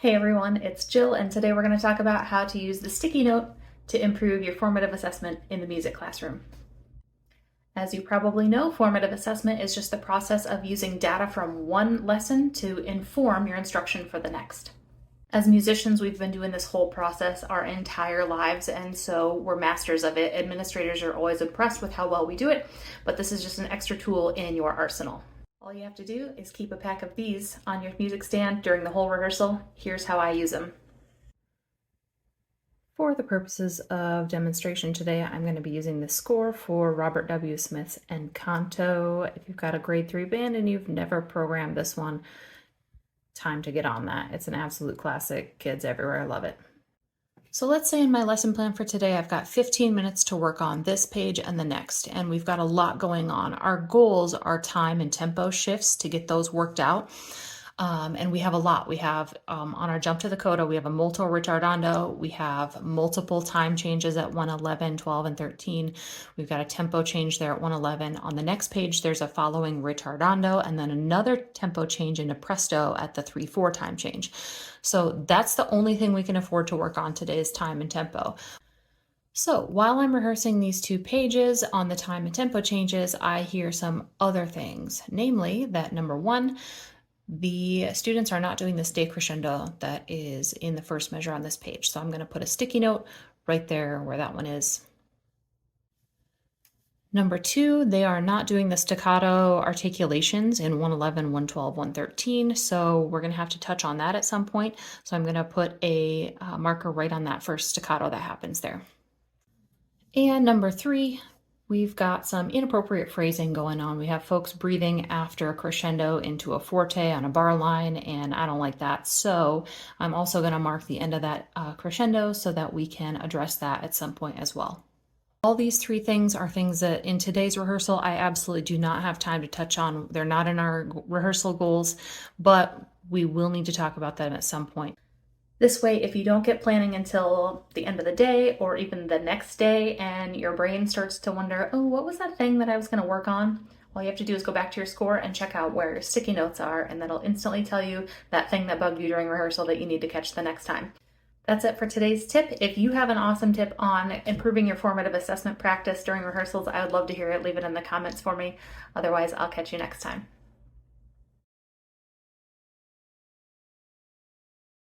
Hey everyone, it's Jill, and today we're going to talk about how to use the sticky note to improve your formative assessment in the music classroom. As you probably know, formative assessment is just the process of using data from one lesson to inform your instruction for the next. As musicians, we've been doing this whole process our entire lives, and so we're masters of it. Administrators are always impressed with how well we do it, but this is just an extra tool in your arsenal. All you have to do is keep a pack of these on your music stand during the whole rehearsal. Here's how I use them. For the purposes of demonstration today, I'm going to be using the score for Robert W. Smith's Encanto. If you've got a grade 3 band and you've never programmed this one, time to get on that. It's an absolute classic. Kids everywhere love it. So let's say in my lesson plan for today, I've got 15 minutes to work on this page and the next, and we've got a lot going on. Our goals are time and tempo shifts to get those worked out. And we have a lot. We have on our jump to the coda, we have a molto ritardando. We have multiple time changes at 111, 12, and 13. We've got a tempo change there at 111. On the next page, there's a following ritardando and then another tempo change into presto at the 3/4 time change. So that's the only thing we can afford to work on today is time and tempo. So while I'm rehearsing these two pages on the time and tempo changes, I hear some other things, namely that number one, the students are not doing this decrescendo that is in the first measure on this page. So I'm going to put a sticky note right there where that one is. Number two, they are not doing the staccato articulations in 111, 112, 113. So we're going to have to touch on that at some point. So I'm going to put a marker right on that first staccato that happens there. And number three, we've got some inappropriate phrasing going on. We have folks breathing after a crescendo into a forte on a bar line, and I don't like that. So I'm also going to mark the end of that crescendo so that we can address that at some point as well. All these three things are things that in today's rehearsal, I absolutely do not have time to touch on. They're not in our rehearsal goals, but we will need to talk about them at some point. This way, if you don't get planning until the end of the day or even the next day and your brain starts to wonder, oh, what was that thing that I was going to work on? All you have to do is go back to your score and check out where your sticky notes are, and that'll instantly tell you that thing that bugged you during rehearsal that you need to catch the next time. That's it for today's tip. If you have an awesome tip on improving your formative assessment practice during rehearsals, I would love to hear it. Leave it in the comments for me. Otherwise, I'll catch you next time.